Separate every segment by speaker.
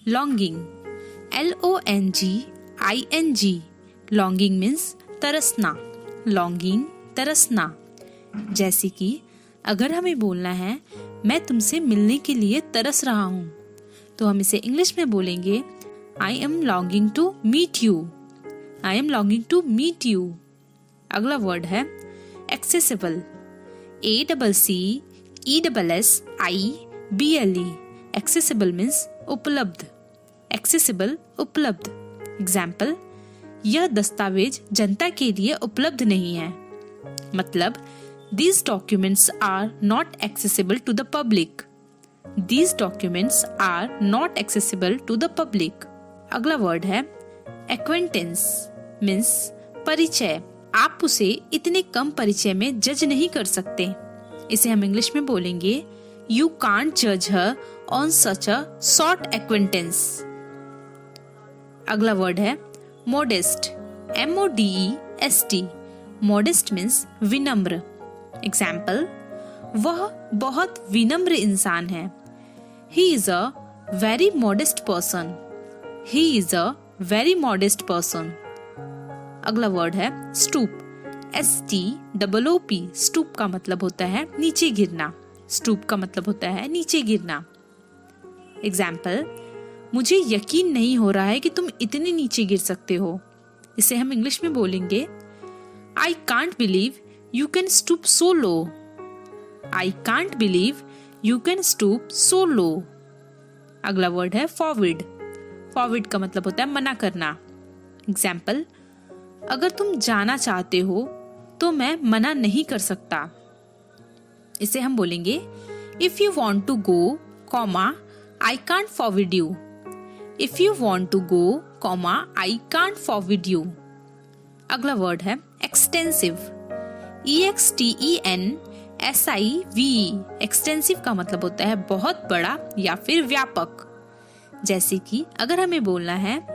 Speaker 1: Longing, LONGING, longing means तरसना, longing तरसना। जैसे कि अगर हमें बोलना है मैं तुमसे मिलने के लिए तरस रहा हूँ, तो हम इसे इंग्लिश में बोलेंगे I am longing to meet you, I am longing to meet you. अगला वर्ड है एक्सेसिबल, ACCESSIBLE, एक्सेसिबल मीन्स उपलब्ध, एक्सेसिबल उपलब्ध। एग्जाम्पल, यह दस्तावेज जनता के लिए उपलब्ध नहीं है, मतलब these documents are not accessible to the public, these documents are not accessible to the public। अगला वर्ड है acquaintance, मीन्स परिचय, आप उसे इतने कम परिचय में जज नहीं कर सकते, इसे हम इंग्लिश में बोलेंगे You can't judge her on such a short acquaintance। अगला वर्ड है modest, MODEST, modest मीन्स विनम्र। एग्जाम्पल, वह बहुत विनम्र इंसान है, He is a very modest person, He is a very modest person। अगला वर्ड है stoop, STOOP, stoop का मतलब होता है नीचे गिरना, stoop का मतलब होता है नीचे गिरना। एग्जाम्पल, मुझे यकीन नहीं हो रहा है कि तुम इतने नीचे गिर सकते हो, इसे हम इंग्लिश में बोलेंगे I can't believe you can stoop so low, I can't believe you can stoop so low। अगला वर्ड है forward, forward का मतलब होता है मना करना। एग्जाम्पल, अगर तुम जाना चाहते हो तो मैं मना नहीं कर सकता, इसे हम बोलेंगे If you want to go, I can't forbid you, If you want to go, I can't forbid you। अगला वर्ड है extensive, EXTENSIVE, एक्सटेंसिव का मतलब होता है बहुत बड़ा या फिर व्यापक। जैसे कि अगर हमें बोलना है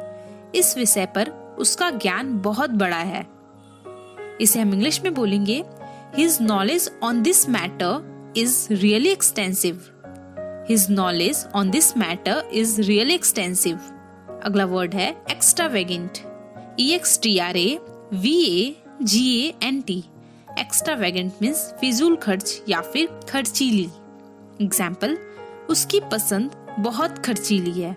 Speaker 1: इस विषय पर उसका ज्ञान बहुत बड़ा है, इसे हम इंग्लिश में बोलेंगे His knowledge on this matter is really extensive, His knowledge on this matter is really extensive। अगला वर्ड है extravagant, EXTRAVAGANT, एक्स्ट्रावेगेंट मीन्स फिजूल खर्च या फिर खर्चीली। एग्जाम्पल, उसकी पसंद बहुत खर्चीली है,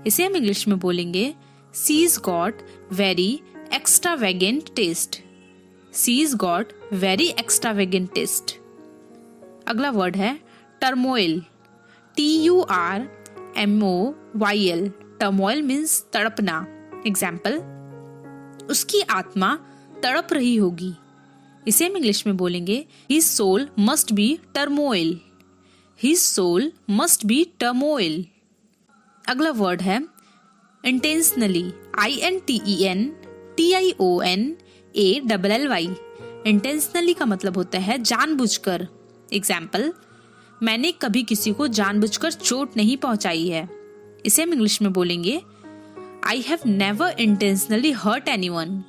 Speaker 1: इसे हम इंग्लिश में बोलेंगे She's got very extravagant taste, She's got very extravagant taste। अगला वर्ड है टर्मोइल, TURMOYL, टर्मोइल मीन्स तड़पना। एग्जाम्पल, उसकी आत्मा तड़प रही होगी, इसे हम इंग्लिश में बोलेंगे His soul must be turmoil, His soul must be turmoil। अगला वर्ड है intentionally, INTENTIONALLY, intentionally का मतलब होता है जानबूझकर। एग्जाम्पल, मैंने कभी किसी को जानबूझकर चोट नहीं पहुंचाई है, इसे हम इंग्लिश में बोलेंगे I have never intentionally hurt anyone,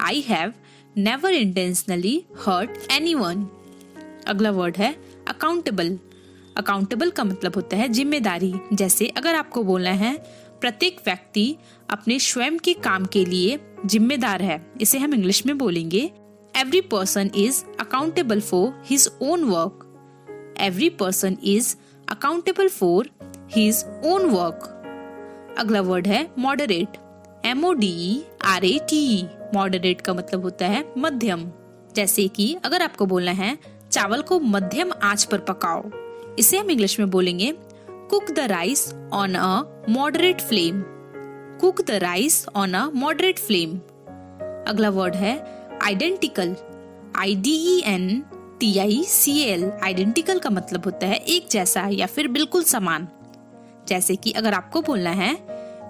Speaker 1: I have never intentionally hurt anyone। अगला वर्ड है अकाउंटेबल, अकाउंटेबल का मतलब होता है जिम्मेदारी। जैसे अगर आपको बोलना है प्रत्येक व्यक्ति अपने स्वयं के काम के लिए जिम्मेदार है, इसे हम इंग्लिश में बोलेंगे Every person is accountable for his own work, Every person is accountable for his own work। अगला वर्ड है मॉडरेट, MODERATE, मॉडरेट का मतलब होता है मध्यम। जैसे कि अगर आपको बोलना है चावल को मध्यम आंच पर पकाओ, इसे हम इंग्लिश में बोलेंगे cook the rice on a moderate flame, cook the rice on a moderate flame. अगला वर्ड है आइडेंटिकल, IDENTICAL, आइडेंटिकल का मतलब होता है एक जैसा या फिर बिल्कुल समान। जैसे कि अगर आपको बोलना है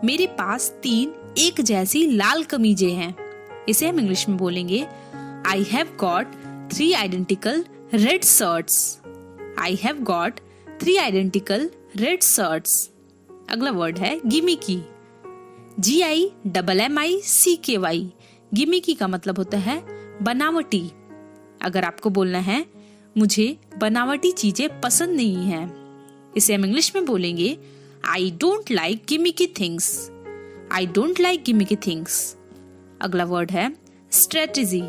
Speaker 1: मेरे पास 3 एक जैसी लाल कमीजें हैं, इसे हम इंग्लिश में बोलेंगे I have got 3 identical red shirts, I have got 3 identical red shirts। अगला वर्ड है गिमिकी, GIMMICKY, गिमिकी का मतलब होता है बनावटी। अगर आपको बोलना है मुझे बनावटी चीजें पसंद नहीं है, इसे हम इंग्लिश में बोलेंगे I don't like gimmicky things. I don't like gimmicky things. अगला वर्ड है स्ट्रेटेजी।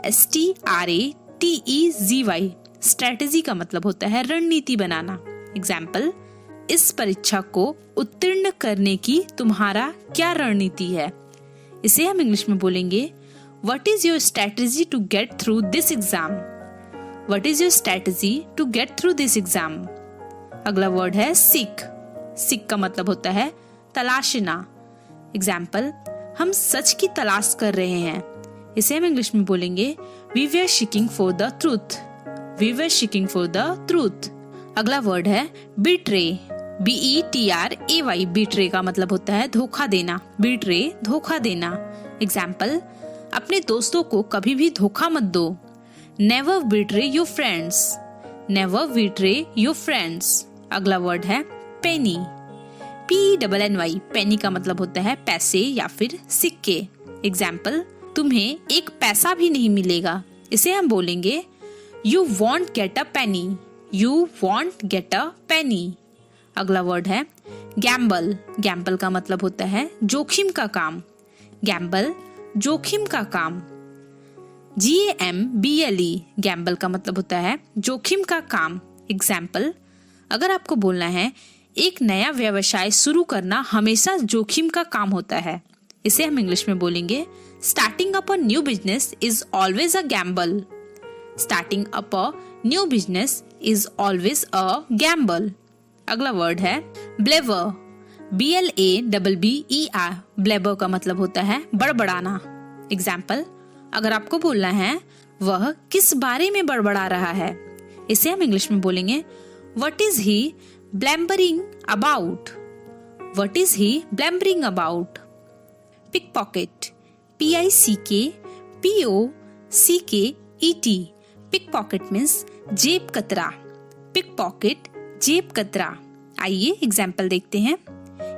Speaker 1: STRATEGY। स्ट्रेटेजी का मतलब होता है रणनीति बनाना। एग्जाम्पल, इस परीक्षा को उत्तीर्ण करने की तुम्हारा क्या रणनीति है। इसे हम इंग्लिश में बोलेंगे what is your strategy to get through this exam. What is your strategy to get through this exam. अगला वर्ड है सीक। सीक का मतलब होता है तलाशना। एग्जाम्पल, हम सच की तलाश कर रहे हैं। इसे हम इंग्लिश में बोलेंगे we were seeking for the truth. We were seeking for the truth. अगला वर्ड है बिट्रे। BETRAY। बिट्रे का मतलब होता है धोखा देना। बिट्रे, धोखा देना। एग्जाम्पल, अपने दोस्तों को कभी भी धोखा मत दो। Never betray your friends. Never betray your friends. अगला वर्ड है पेनी। PENNY। पेनी का मतलब होता है पैसे या फिर सिक्के। एग्जाम्पल, तुम्हें एक पैसा भी नहीं मिलेगा। इसे हम बोलेंगे you won't get a penny. You won't get a penny. अगला वर्ड है गैम्बल। गैम्बल का मतलब होता है जोखिम का काम। गैम्बल, जोखिम का काम। GAMBLE। गैम्बल का मतलब होता है जोखिम का काम। एग्जाम्पल, अगर आपको बोलना है एक नया व्यवसाय शुरू करना हमेशा जोखिम का काम होता है। इसे हम इंग्लिश में बोलेंगे starting up a new business is always a gamble. Starting up a new business is always a gamble. अगला वर्ड है ब्लेवर। BLABBER। ब्लेबर का मतलब होता है बड़बड़ाना। एग्जाम्पल, अगर आपको बोलना है वह किस बारे में बड़बड़ा रहा है। इसे हम इंग्लिश में बोलेंगे what is he blabbering about. What is he blabbering about. Pickpocket. PICKPOCKET। Pickpocket means जेब कतरा। पिक पॉकेट, जेब कतरा। आइए एग्जाम्पल देखते हैं।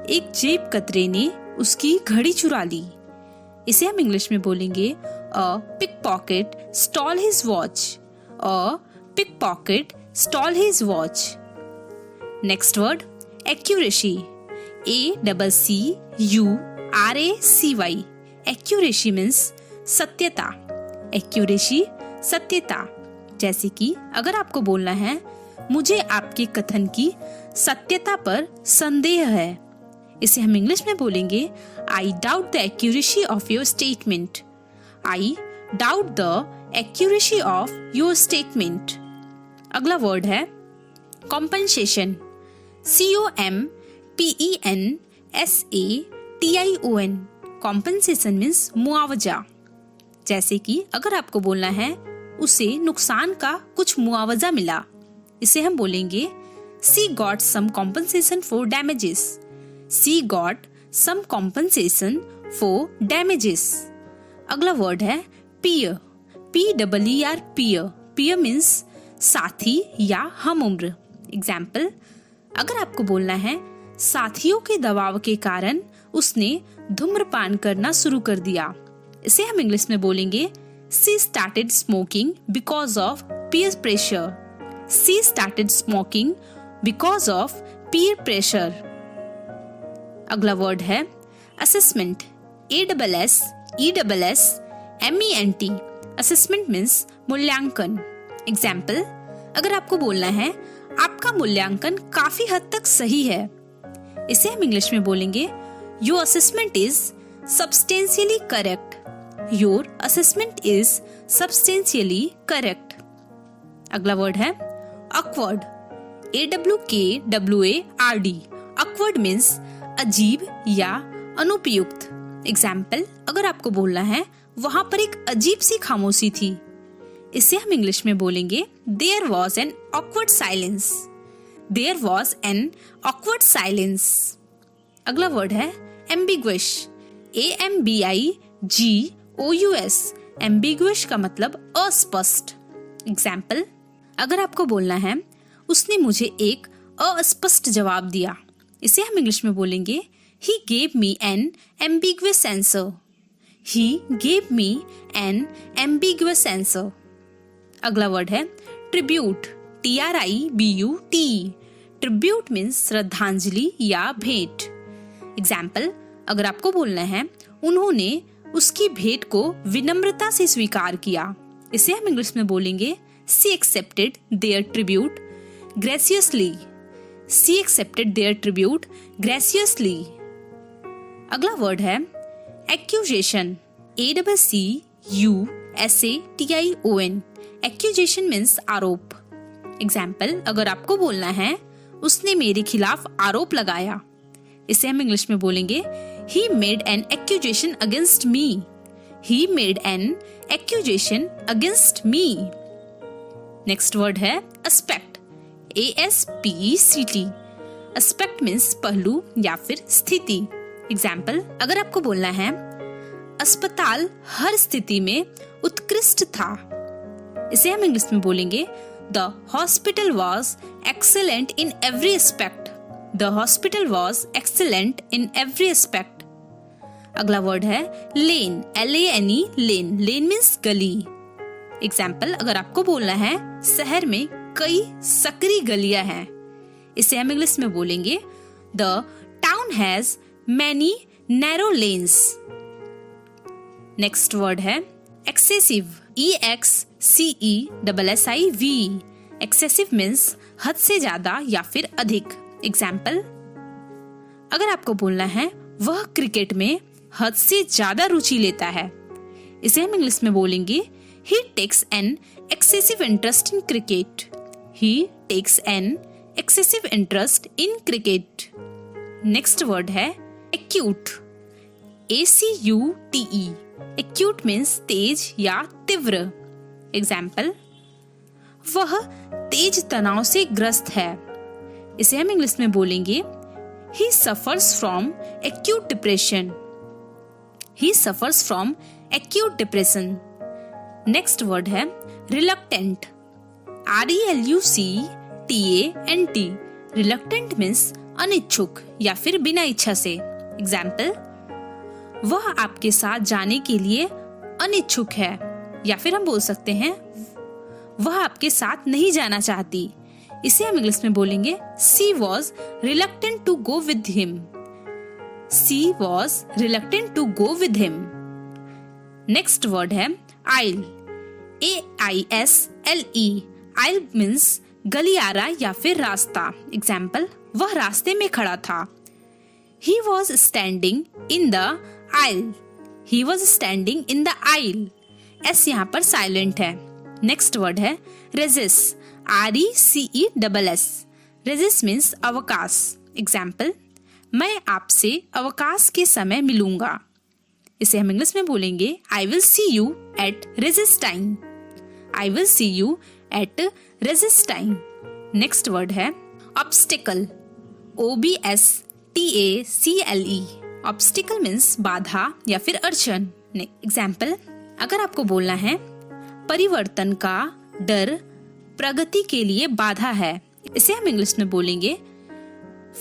Speaker 1: एक जेब कतरे ने उसकी घड़ी चुरा ली। इसे हम इंग्लिश में बोलेंगे a pickpocket stole his watch. A pickpocket stole his watch. Next word accuracy. ACCURACY। Accuracy means सत्यता। एक्यूरेसी, सत्यता। जैसे कि अगर आपको बोलना है मुझे आपके कथन की सत्यता पर संदेह है। इसे हम इंग्लिश में बोलेंगे I doubt the accuracy of your statement. I doubt the accuracy of your statement. अगला वर्ड है कॉम्पनसेशन। COMPENSATION। कॉम्पनसेशन मीन्स मुआवजा। जैसे कि अगर आपको बोलना है उसे नुकसान का कुछ मुआवजा मिला। इसे हम बोलेंगे She got some compensation for damages. She got some compensation for damages. अगला वर्ड है peer। PEER। peer। peer means साथी या हम उम्र। एग्जाम्पल, अगर आपको बोलना है साथियों के दबाव के कारण उसने धूम्रपान करना शुरू कर दिया। इसे हम इंग्लिश में बोलेंगे She started smoking because of peer pressure. She started smoking because of peer pressure. अगला वर्ड है assessment। ASSESSMENT। assessment means मूल्यांकन। एग्जाम्पल, अगर आपको बोलना है आपका मूल्यांकन काफी हद तक सही है। इसे हम इंग्लिश में बोलेंगे Your assessment is substantially correct. Your assessment is substantially correct. अगला वर्ड है awkward। AWKWARD। awkward means अजीब या अनुपयुक्त। एग्जाम्पल, अगर आपको बोलना है वहां पर एक अजीब सी खामोशी थी। इसे हम इंग्लिश में बोलेंगे There was an awkward silence. There was an awkward silence. अगला वर्ड है ambiguous। AMBIGOUS। ambiguous का मतलब अस्पष्ट। एग्जाम्पल, अगर आपको बोलना है उसने मुझे एक अस्पष्ट जवाब दिया। इसे हम इंग्लिश में बोलेंगे He gave me an ambiguous answer. He gave me an ambiguous answer. अगला वर्ड है ट्रिब्यूट। TRIBUTE। ट्रिब्यूट मीन्स श्रद्धांजलि या भेंट। एग्जाम्पल, अगर आपको बोलना है उन्होंने उसकी भेंट को विनम्रता से स्वीकार किया, इसे हम इंग्लिश में बोलेंगे she accepted their tribute graciously. She accepted their tribute graciously. अगला वर्ड है एक्यूजेशन। ACCUSATION। एक्यूजेशन मीन्स आरोप। एग्जाम्पल, अगर आपको बोलना है उसने मेरे खिलाफ आरोप लगाया, इसे हम इंग्लिश में बोलेंगे He made an accusation against me. He made an accusation against me. Next word है aspect. ASPECT. Aspect means पहलू या फिर स्थिति। Example, अगर आपको बोलना है अस्पताल हर स्थिति में उत्कृष्ट था, इसे हम इंग्लिश में बोलेंगे The hospital was excellent in every aspect. The hospital was excellent in every aspect. अगला वर्ड है लेन। LANE लेन। लेन मीन्स गली। एग्जाम्पल, अगर आपको बोलना है शहर में कई सकरी गलियां हैं, इसे हम इंग्लिश में बोलेंगे The town has many narrow lanes. Next word है एक्सेसिव। EXCESSIV। एक्सेसिव मीन्स हद से ज्यादा या फिर अधिक। एग्जाम्पल, अगर आपको बोलना है वह क्रिकेट में हद से ज्यादा रुचि लेता है, इसे हम इंग्लिश में बोलेंगे He takes an excessive interest in cricket. He takes an excessive interest in cricket. Next word है acute। ACUTE। acute मीन्स तेज या तीव्र। एग्जाम्पल, वह तेज तनाव से ग्रस्त है, इसे हम इंग्लिश में बोलेंगे He suffers from acute depression. He suffers from acute depression. Next word है reluctant। RELUCTANT। reluctant मीन्स अनिच्छुक या फिर बिना इच्छा से। एग्जाम्पल, वह आपके साथ जाने के लिए अनिच्छुक है, या फिर हम बोल सकते हैं वह आपके साथ नहीं जाना चाहती, इसे हम इंग्लिश में बोलेंगे She was reluctant to go with him. She was reluctant to go with him. Next word है aisle। AISLE। aisle मीन्स गलियारा या फिर रास्ता। एग्जाम्पल, वह रास्ते में खड़ा था, He was standing in the aisle. He was standing in the aisle. S यहाँ पर साइलेंट है। नेक्स्ट वर्ड है रेजिस। RECESS। रेजिस मीन्स अवकाश। एग्जाम्पल, मैं आपसे अवकाश के समय मिलूंगा, इसे हम इंग्लिश में बोलेंगे I will see you at recess time. I will see you at recess time. Next word है obstacle। OBSTACLE। ऑब्स्टिकल मीन्स बाधा या फिर अड़चन। एग्जाम्पल, अगर आपको बोलना है परिवर्तन का डर प्रगति के लिए बाधा है, इसे हम इंग्लिश में बोलेंगे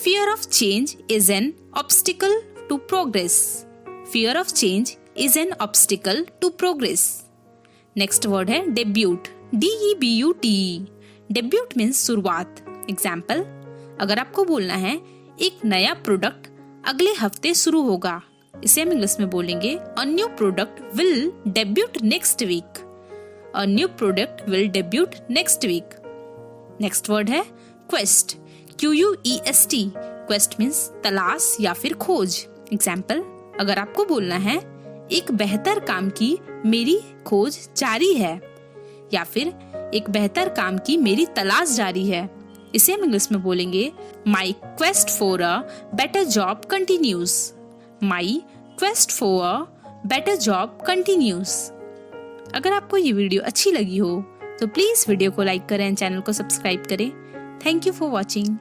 Speaker 1: Fear of change is an obstacle to progress. Fear of change is an obstacle to progress. Next word है डेब्यूट। DEBUTE। डेब्यूट मीन्स शुरुआत। एग्जाम्पल, अगर आपको बोलना है एक नया प्रोडक्ट अगले हफ्ते शुरू होगा, इसे हम इंग्लिश में बोलेंगे A new product will debut next week. A new product will debut next week. Next word है quest। QUEST। quest मीन्स तलाश या फिर खोज। एग्जाम्पल, अगर आपको बोलना है एक बेहतर काम की मेरी खोज जारी है, या फिर एक बेहतर काम की मेरी तलाश जारी है, इसे हम इंग्लिश में बोलेंगे My quest for a better job continues. My quest for a better job continues. अगर आपको ये वीडियो अच्छी लगी हो तो प्लीज वीडियो को लाइक करें, चैनल को सब्सक्राइब करें। Thank you for watching.